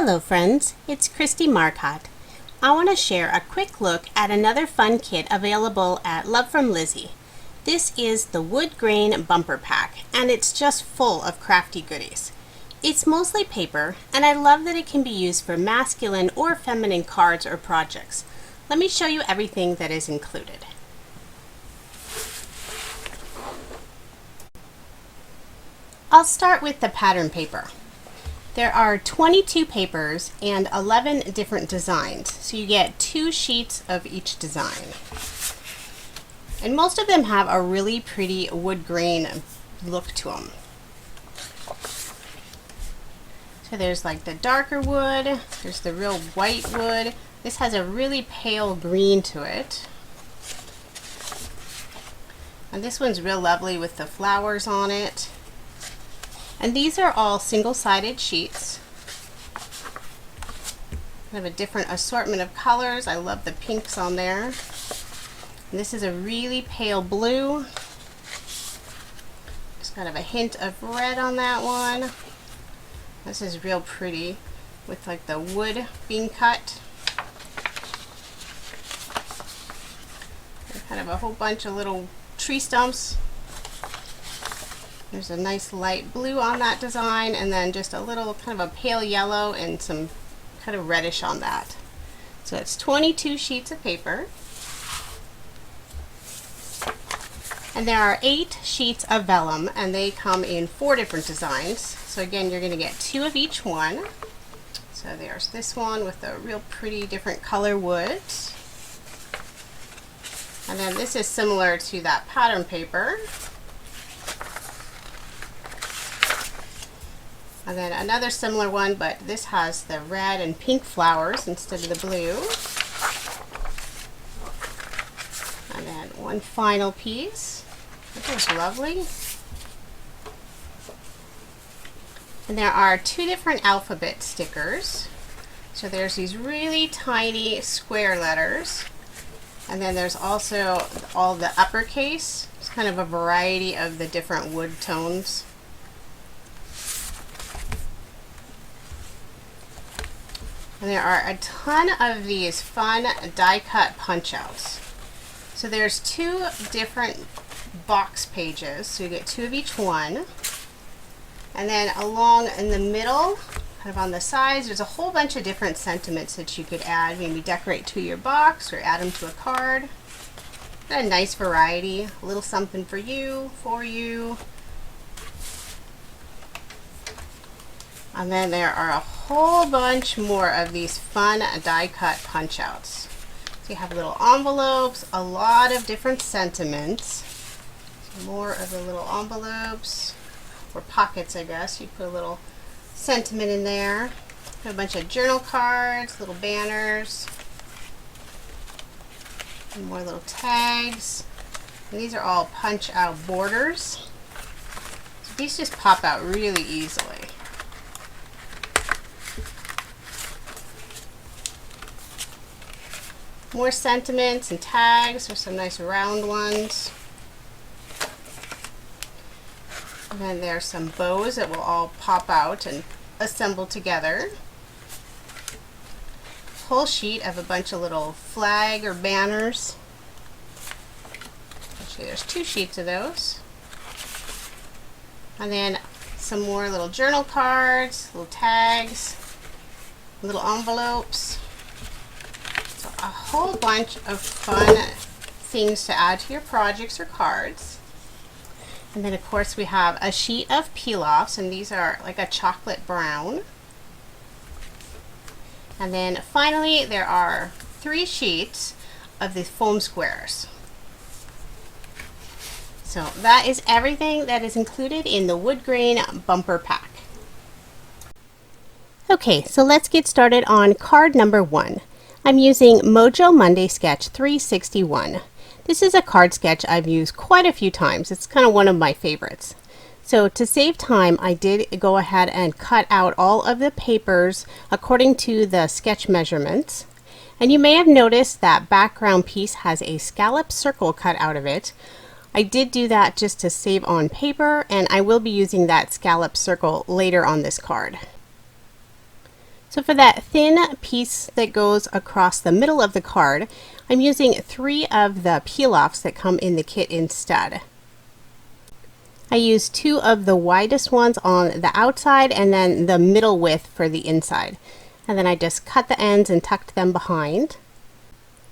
Hello friends, it's Kristie Marcotte. I want to share a quick look at another fun kit available at Love from Lizi. This is the Wood Grain Bumper Pack, and it's just full of crafty goodies. It's mostly paper, and I love that it can be used for masculine or feminine cards or projects. Let me show you everything that is included. I'll start with the pattern paper. There are 22 papers and 11 different designs, so you get 2 sheets of each design. And most of them have a really pretty wood grain look to them. So there's like the darker wood, there's the real white wood. This has a really pale green to it. And this one's real lovely with the flowers on it. And these are all single-sided sheets. Kind of a different assortment of colors. I love the pinks on there. And this is a really pale blue. Just kind of a hint of red on that one. This is real pretty with like the wood being cut. And kind of a whole bunch of little tree stumps. There's a nice light blue on that design, and then just a little kind of a pale yellow and some kind of reddish on that. So it's 22 sheets of paper. And there are 8 sheets of vellum, and they come in 4 different designs. So again, you're going to get 2 of each one. So there's this one with a real pretty different color woods. And then this is similar to that pattern paper. And then another similar one, but this has the red and pink flowers instead of the blue. And then one final piece. This is lovely. And there are 2 different alphabet stickers. So there's these really tiny square letters. And then there's also all the uppercase. It's kind of a variety of the different wood tones. And there are a ton of these fun die-cut punch-outs. So there's 2 different box pages, so you get 2 of each one. And then along in the middle, kind of on the sides, there's a whole bunch of different sentiments that you could add. Maybe decorate to your box or add them to a card. Got a nice variety, a little something for you, And then there are a whole bunch more of these fun die-cut punch-outs. So you have little envelopes, a lot of different sentiments. So more of the little envelopes, or pockets I guess. You put a little sentiment in there. A bunch of journal cards, little banners, and more little tags. And these are all punch-out borders. So these just pop out really easily. More sentiments and tags. There's some nice round ones. And then there's some bows that will all pop out and assemble together. Whole sheet of a bunch of little flag or banners. Actually, there's 2 sheets of those. And then some more little journal cards, little tags, little envelopes. A whole bunch of fun things to add to your projects or cards. And then of course we have a sheet of peel-offs, and these are like a chocolate brown. And then finally there are 3 sheets of the foam squares. So that is everything that is included in the Wood Grain Bumper Pack. Okay, so let's get started on card number 1. I'm using Mojo Monday Sketch 361. This is a card sketch I've used quite a few times. It's kind of one of my favorites. So to save time, I did go ahead and cut out all of the papers according to the sketch measurements. And you may have noticed that background piece has a scallop circle cut out of it. I did do that just to save on paper, and I will be using that scallop circle later on this card. So for that thin piece that goes across the middle of the card, I'm using 3 of the peel-offs that come in the kit instead. I used 2 of the widest ones on the outside and then the middle width for the inside. And then I just cut the ends and tucked them behind.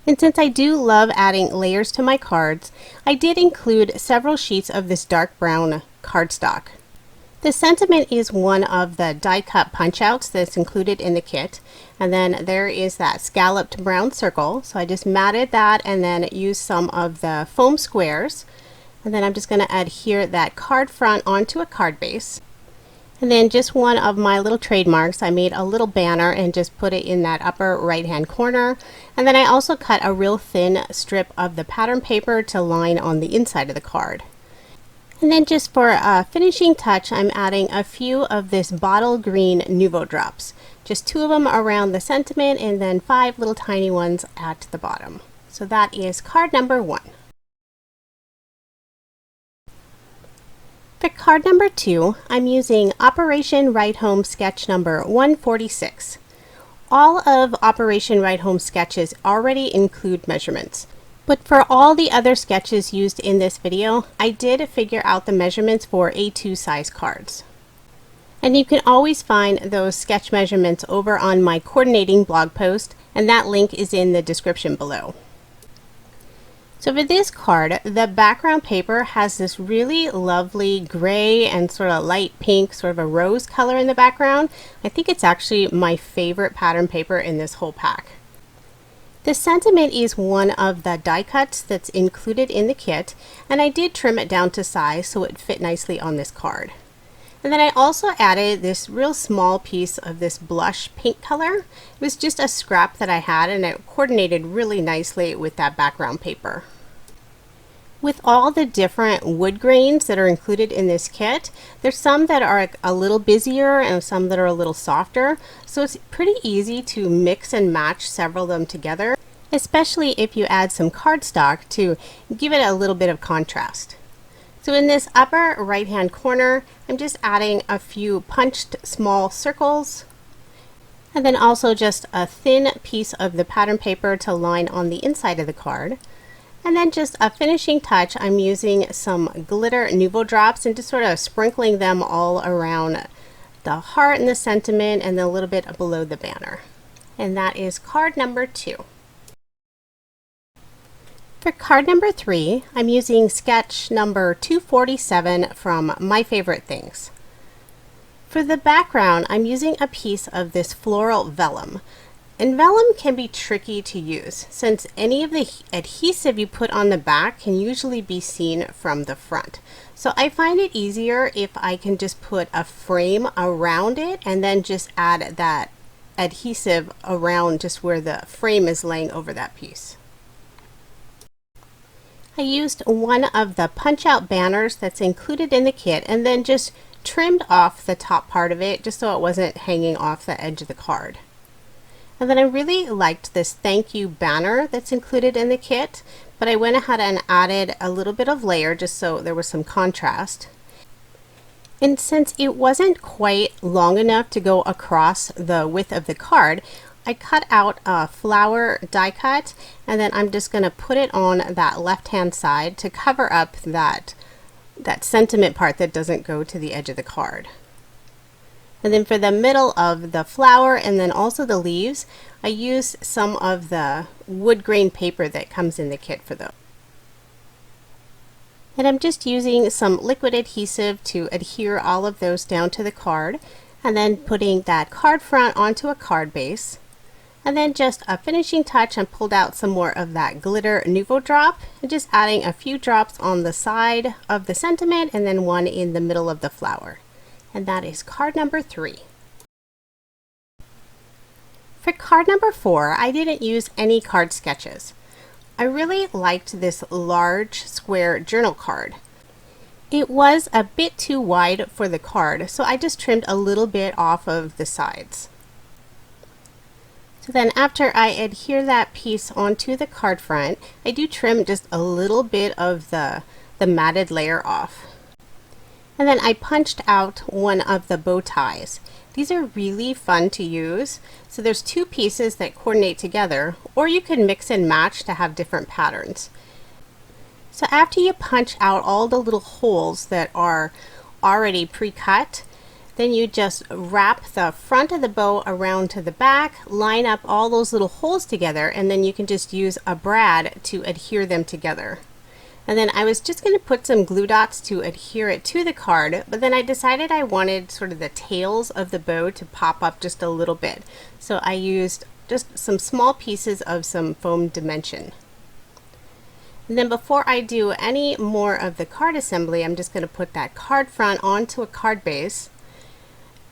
And since I do love adding layers to my cards, I did include several sheets of this dark brown cardstock. The sentiment is one of the die cut punch outs that's included in the kit, and then there is that scalloped brown circle, so I just matted that and then used some of the foam squares, and then I'm just going to adhere that card front onto a card base. And then just one of my little trademarks, I made a little banner and just put it in that upper right hand corner, and then I also cut a real thin strip of the pattern paper to line on the inside of the card. And then just for a finishing touch, I'm adding a few of this bottle green Nuvo drops. Just 2 of them around the sentiment and then 5 little tiny ones at the bottom. So that is card number 1. For card number 2, I'm using Operation Ride Home sketch number 146. All of Operation Ride Home sketches already include measurements. But for all the other sketches used in this video, I did figure out the measurements for A2 size cards. And you can always find those sketch measurements over on my coordinating blog post, and that link is in the description below. So for this card, the background paper has this really lovely gray and sort of light pink, sort of a rose color in the background. I think it's actually my favorite pattern paper in this whole pack. The sentiment is one of the die cuts that's included in the kit, and I did trim it down to size so it fit nicely on this card. And then I also added this real small piece of this blush pink color. It was just a scrap that I had, and it coordinated really nicely with that background paper. With all the different wood grains that are included in this kit, there's some that are a little busier and some that are a little softer, so it's pretty easy to mix and match several of them together, especially if you add some cardstock to give it a little bit of contrast. So in this upper right hand corner, I'm just adding a few punched small circles, and then also just a thin piece of the pattern paper to line on the inside of the card. And then just a finishing touch, I'm using some glitter Nuvo drops and just sort of sprinkling them all around the heart and the sentiment and then a little bit below the banner. And that is card number 2. For card number 3, I'm using sketch number 247 from My Favorite Things. For the background, I'm using a piece of this floral vellum. And vellum can be tricky to use since any of the adhesive you put on the back can usually be seen from the front. So I find it easier if I can just put a frame around it and then just add that adhesive around just where the frame is laying over that piece. I used one of the punch out banners that's included in the kit and then just trimmed off the top part of it just so it wasn't hanging off the edge of the card. And then I really liked this thank you banner that's included in the kit, but I went ahead and added a little bit of layer just so there was some contrast. And since it wasn't quite long enough to go across the width of the card, I cut out a flower die cut, and then I'm just going to put it on that left hand side to cover up that sentiment part that doesn't go to the edge of the card. And then for the middle of the flower and then also the leaves, I used some of the wood grain paper that comes in the kit for those. And I'm just using some liquid adhesive to adhere all of those down to the card, and then putting that card front onto a card base. And then just a finishing touch, I pulled out some more of that glitter Nuvo drop and just adding a few drops on the side of the sentiment and then one in the middle of the flower. And that is card number 3. For card number 4, I didn't use any card sketches. I really liked this large square journal card. It was a bit too wide for the card, so I just trimmed a little bit off of the sides. So then after I adhere that piece onto the card front, I do trim just a little bit of the matted layer off. And then I punched out one of the bow ties. These are really fun to use. So there's two pieces that coordinate together, or you can mix and match to have different patterns. So after you punch out all the little holes that are already pre-cut, then you just wrap the front of the bow around to the back, line up all those little holes together, and then you can just use a brad to adhere them together. And then I was just going to put some glue dots to adhere it to the card, but then I decided I wanted sort of the tails of the bow to pop up just a little bit. So I used just some small pieces of some foam dimension. And then before I do any more of the card assembly, I'm just going to put that card front onto a card base.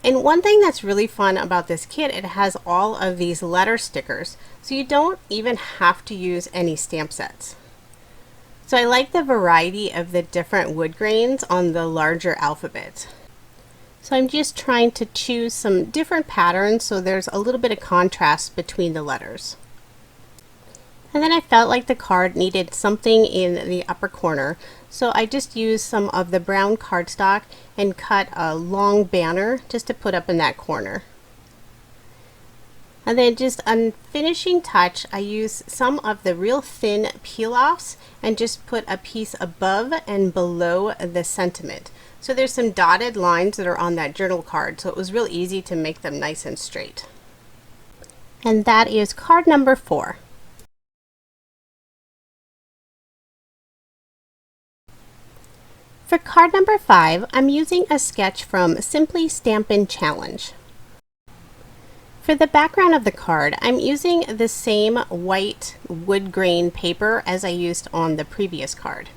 And one thing that's really fun about this kit, it has all of these letter stickers, so you don't even have to use any stamp sets. So I like the variety of the different wood grains on the larger alphabet. So I'm just trying to choose some different patterns so there's a little bit of contrast between the letters. And then I felt like the card needed something in the upper corner, so I just used some of the brown cardstock and cut a long banner just to put up in that corner. And then just on finishing touch, I used some of the real thin peel-offs and just put a piece above and below the sentiment. So there's some dotted lines that are on that journal card, so it was real easy to make them nice and straight. And that is card number 4. For card number 5, I'm using a sketch from Simply Stampin' Challenge. For the background of the card, I'm using the same white wood grain paper as I used on the previous card.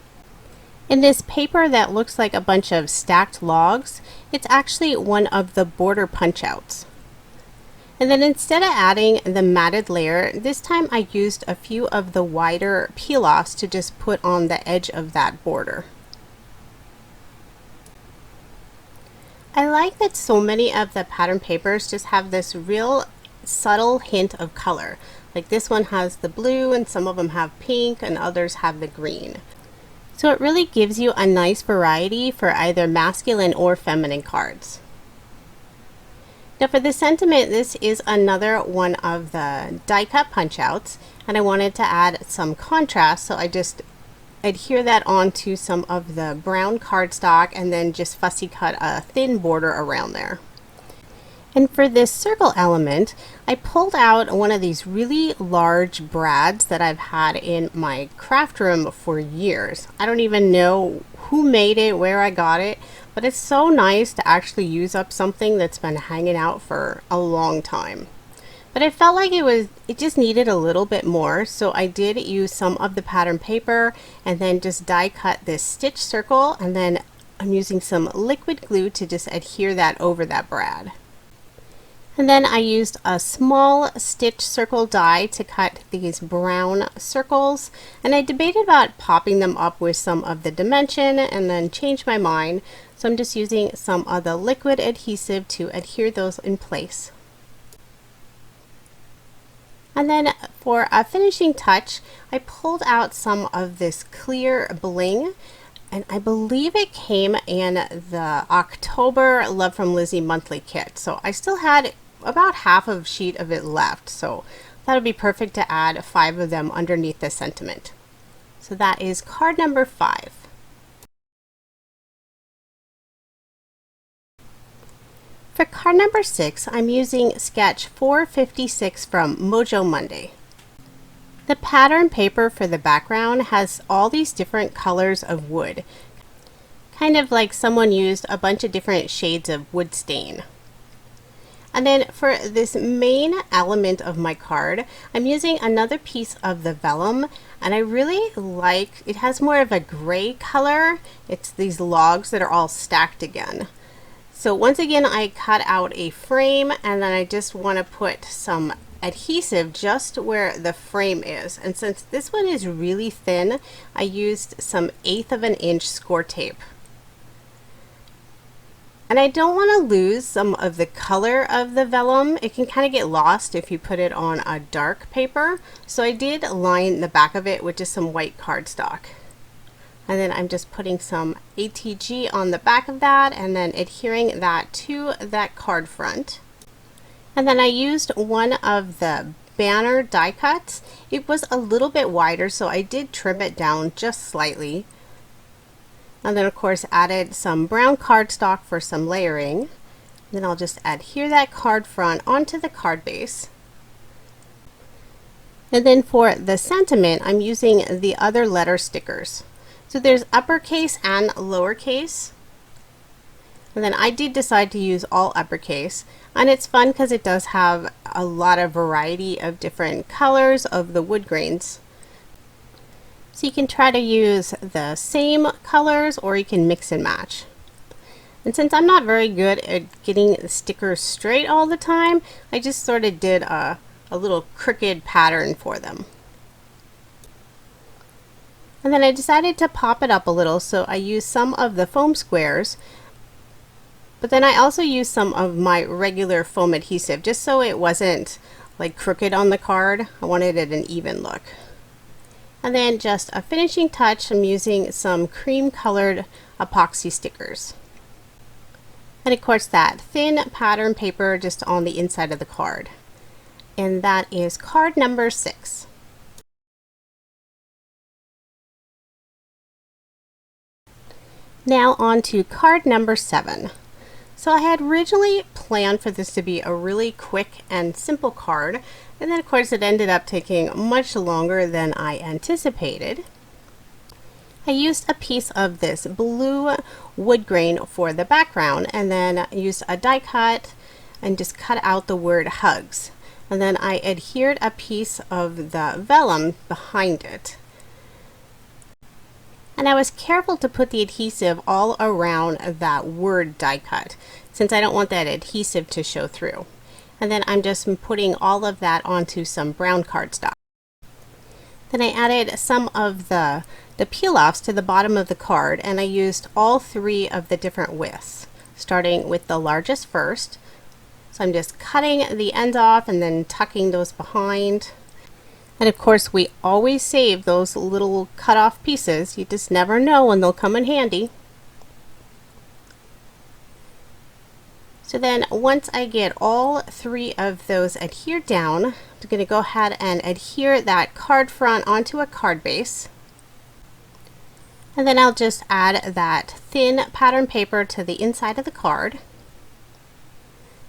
In this paper that looks like a bunch of stacked logs, it's actually one of the border punch-outs. And then instead of adding the matted layer, this time I used a few of the wider peel-offs to just put on the edge of that border. I like that so many of the pattern papers just have this real subtle hint of color. Like this one has the blue and some of them have pink and others have the green. So it really gives you a nice variety for either masculine or feminine cards. Now for the sentiment, this is another one of the die cut punch outs, and I wanted to add some contrast, so I just adhere that onto some of the brown cardstock and then just fussy cut a thin border around there. And for this circle element, I pulled out one of these really large brads that I've had in my craft room for years. I don't even know who made it, where I got it, but it's so nice to actually use up something that's been hanging out for a long time. But I felt like it just needed a little bit more, so I did use some of the pattern paper and then just die cut this stitch circle, and then I'm using some liquid glue to just adhere that over that brad. And then I used a small stitch circle die to cut these brown circles, and I debated about popping them up with some of the dimension and then changed my mind, so I'm just using some of the liquid adhesive to adhere those in place. And then for a finishing touch, I pulled out some of this clear bling, and I believe it came in the October Love from Lizi monthly kit. So I still had about half of a sheet of it left, so that would be perfect to add 5 of them underneath the sentiment. So that is card number 5. For card number 6, I'm using sketch 456 from Mojo Monday. The pattern paper for the background has all these different colors of wood, kind of like someone used a bunch of different shades of wood stain. And then for this main element of my card, I'm using another piece of the vellum, and I really like, it has more of a gray color. It's these logs that are all stacked again. So once again, I cut out a frame, and then I just want to put some adhesive just where the frame is. And since this one is really thin, I used some 1/8 of an inch score tape. And I don't want to lose some of the color of the vellum. It can kind of get lost if you put it on a dark paper. So I did line the back of it with just some white cardstock. And then I'm just putting some ATG on the back of that and then adhering that to that card front. And then I used one of the banner die cuts. It was a little bit wider, so I did trim it down just slightly. And then of course added some brown cardstock for some layering. Then I'll just adhere that card front onto the card base. And then for the sentiment, I'm using the other letter stickers. So there's uppercase and lowercase. And then I did decide to use all uppercase. And it's fun because it does have a lot of variety of different colors of the wood grains. So you can try to use the same colors or you can mix and match. And since I'm not very good at getting the stickers straight all the time, I just sort of did a little crooked pattern for them. And then I decided to pop it up a little, so I used some of the foam squares, but then I also used some of my regular foam adhesive just so it wasn't like crooked on the card. I wanted it an even look. And then just a finishing touch, I'm using some cream colored epoxy stickers. And of course that thin pattern paper just on the inside of the card. And that is card number 6. Now on to card number 7. So I had originally planned for this to be a really quick and simple card, and then of course it ended up taking much longer than I anticipated. I used a piece of this blue wood grain for the background and then used a die cut and just cut out the word hugs. And then I adhered a piece of the vellum behind it. And I was careful to put the adhesive all around that word die cut since I don't want that adhesive to show through. And then I'm just putting all of that onto some brown cardstock. Then I added some of the peel-offs to the bottom of the card, and I used all 3 of the different widths, starting with the largest first. So I'm just cutting the ends off and then tucking those behind. And of course we always save those little cut off pieces. You just never know when they'll come in handy. So then once I get all 3 of those adhered down, I'm going to go ahead and adhere that card front onto a card base. And then I'll just add that thin pattern paper to the inside of the card.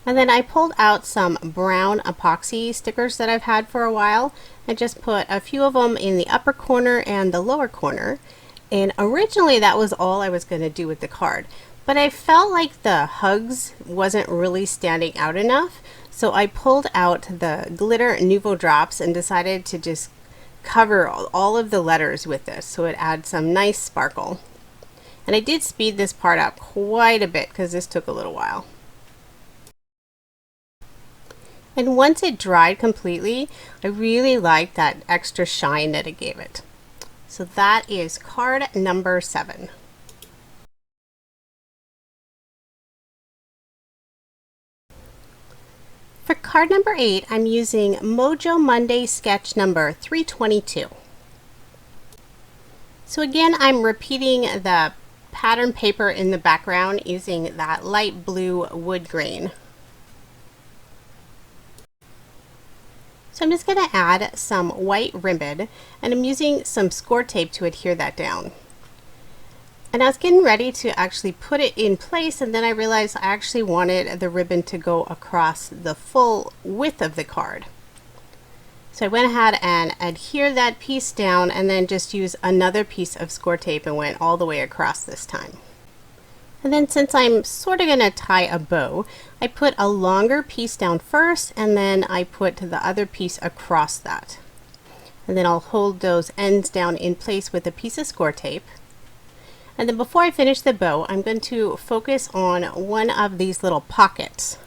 And then I pulled out some brown epoxy stickers that I've had for a while. I just put a few of them in the upper corner and the lower corner. And originally that was all I was going to do with the card. But I felt like the hugs wasn't really standing out enough. So I pulled out the glitter Nuvo drops and decided to just cover all of the letters with this so it adds some nice sparkle. And I did speed this part up quite a bit because this took a little while. And once it dried completely, I really liked that extra shine that it gave it. So that is card number 7. For card number 8, I'm using Mojo Monday sketch number 322. So again, I'm repeating the pattern paper in the background using that light blue wood grain. So I'm just going to add some white ribbon, and I'm using some score tape to adhere that down. And I was getting ready to actually put it in place, and then I realized I actually wanted the ribbon to go across the full width of the card. So I went ahead and adhered that piece down and then just used another piece of score tape and went all the way across this time. And then since I'm sort of going to tie a bow, I put a longer piece down first and then I put the other piece across that. And then I'll hold those ends down in place with a piece of score tape. And then before I finish the bow, I'm going to focus on one of these little pockets.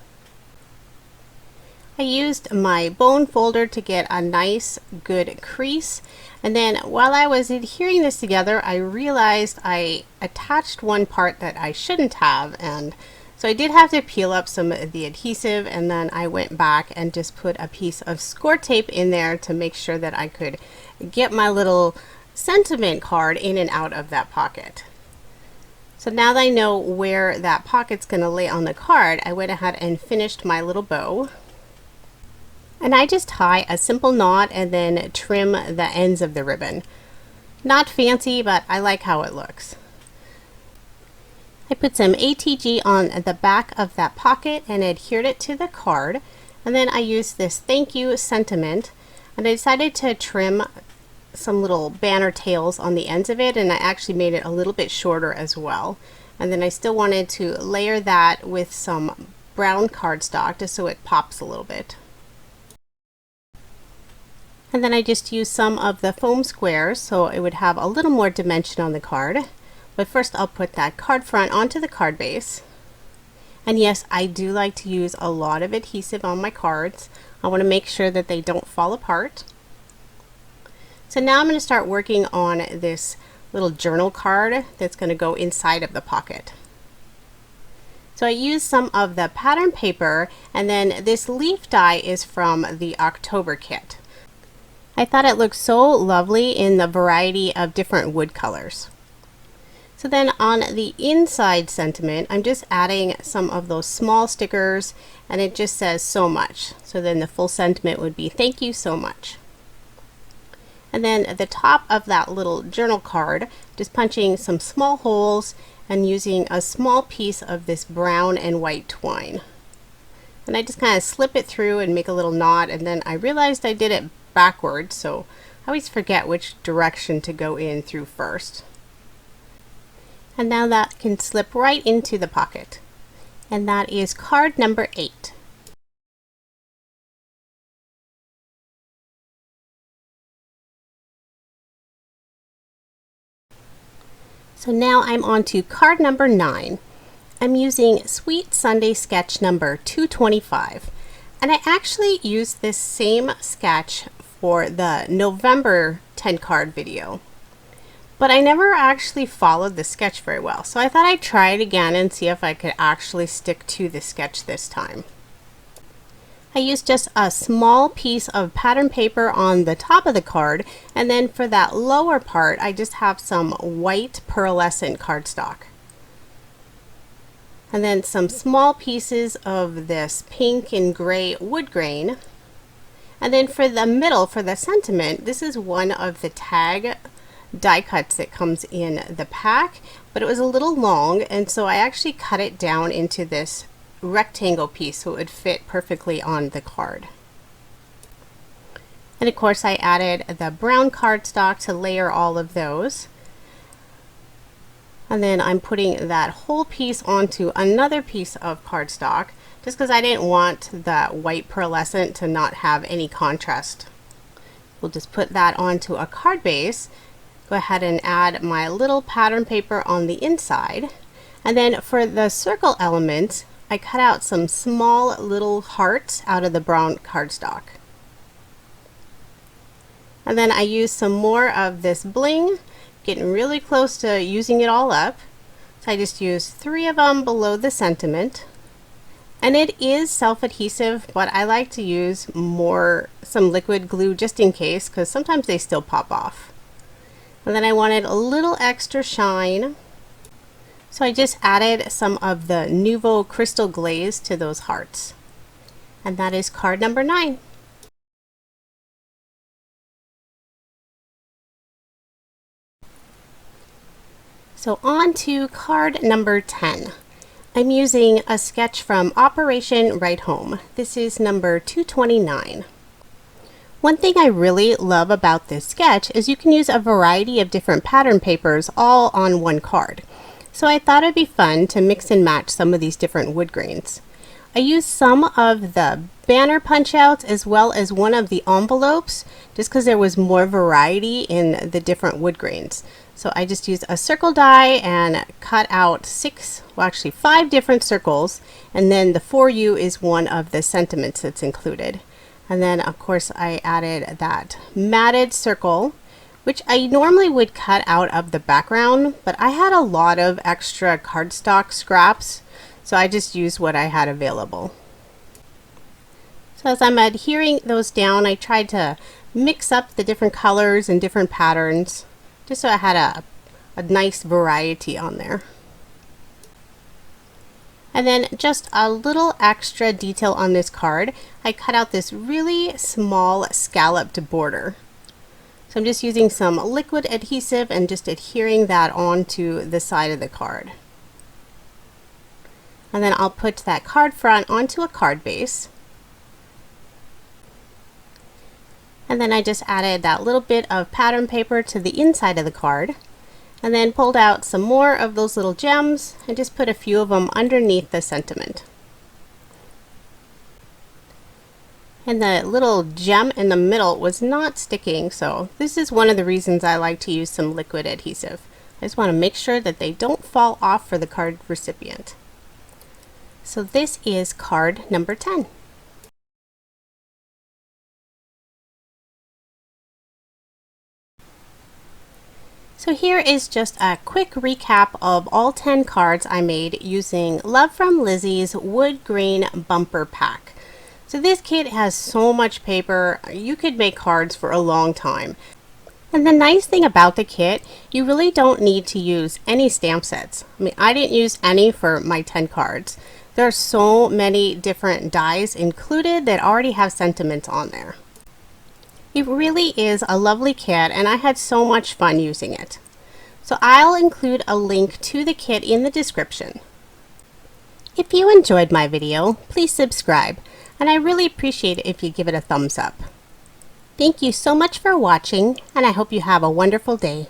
I used my bone folder to get a nice good crease, and then while I was adhering this together I realized I attached one part that I shouldn't have, and so I did have to peel up some of the adhesive, and then I went back and just put a piece of score tape in there to make sure that I could get my little sentiment card in and out of that pocket. So now that I know where that pocket's going to lay on the card, I went ahead and finished my little bow. And I just tie a simple knot and then trim the ends of the ribbon. Not fancy, but I like how it looks. I put some ATG on the back of that pocket and adhered it to the card. And then I used this thank you sentiment, and I decided to trim some little banner tails on the ends of it, and I actually made it a little bit shorter as well. And then I still wanted to layer that with some brown cardstock just so it pops a little bit. And then I just used some of the foam squares so it would have a little more dimension on the card. But first I'll put that card front onto the card base. And yes, I do like to use a lot of adhesive on my cards. I want to make sure that they don't fall apart. So now I'm going to start working on this little journal card that's going to go inside of the pocket. So I used some of the pattern paper, and then this leaf die is from the October kit. I thought it looked so lovely in the variety of different wood colors. So then on the inside sentiment, I'm just adding some of those small stickers, and it just says so much. So then the full sentiment would be thank you so much. And then at the top of that little journal card, just punching some small holes and using a small piece of this brown and white twine. And I just kind of slip it through and make a little knot, and then I realized I did it backwards, so I always forget which direction to go in through first. And now that can slip right into the pocket. And that is card number 8. So now I'm on to card number 9. I'm using Sweet Sunday sketch number 225. And I actually used this same sketch for the November 10 card video. But I never actually followed the sketch very well, so I thought I'd try it again and see if I could actually stick to the sketch this time. I used just a small piece of pattern paper on the top of the card, and then for that lower part I just have some white pearlescent cardstock. And then some small pieces of this pink and gray wood grain. And then for the middle, for the sentiment, this is one of the tag die cuts that comes in the pack, but it was a little long, and so I actually cut it down into this rectangle piece so it would fit perfectly on the card. And of course I added the brown cardstock to layer all of those. And then I'm putting that whole piece onto another piece of cardstock just because I didn't want the white pearlescent to not have any contrast. We'll just put that onto a card base. Go ahead and add my little pattern paper on the inside. And then for the circle elements, I cut out some small little hearts out of the brown cardstock. And then I used some more of this bling, getting really close to using it all up. So I just used 3 of them below the sentiment. And it is self-adhesive, but I like to use some liquid glue just in case, because sometimes they still pop off. And then I wanted a little extra shine, so I just added some of the Nouveau Crystal Glaze to those hearts. And that is card number 9. So on to card number 10. I'm using a sketch from Operation Right Home. This is number 229. One thing I really love about this sketch is you can use a variety of different pattern papers all on one card. So I thought it'd be fun to mix and match some of these different wood grains. I used some of the banner punch outs as well as one of the envelopes just because there was more variety in the different wood grains. So I just used a circle die and cut out 5 different circles, and then the for you is one of the sentiments that's included. And then of course I added that matted circle, which I normally would cut out of the background, but I had a lot of extra cardstock scraps, so I just used what I had available. So as I'm adhering those down, I tried to mix up the different colors and different patterns. just so I had a nice variety on there. And then just a little extra detail on this card, I cut out this really small scalloped border. So I'm just using some liquid adhesive and just adhering that onto the side of the card. And then I'll put that card front onto a card base. And then I just added that little bit of pattern paper to the inside of the card. And then pulled out some more of those little gems and just put a few of them underneath the sentiment. And the little gem in the middle was not sticking, so this is one of the reasons I like to use some liquid adhesive. I just want to make sure that they don't fall off for the card recipient. So this is card number 10. So here is just a quick recap of all 10 cards I made using Love from Lizi's Wood Grain Bumper Pack. So this kit has so much paper, you could make cards for a long time. And the nice thing about the kit, you really don't need to use any stamp sets. I mean, I didn't use any for my 10 cards. There are so many different dies included that already have sentiments on there. It really is a lovely kit and I had so much fun using it. So I'll include a link to the kit in the description. If you enjoyed my video, please subscribe, and I really appreciate it if you give it a thumbs up. Thank you so much for watching, and I hope you have a wonderful day.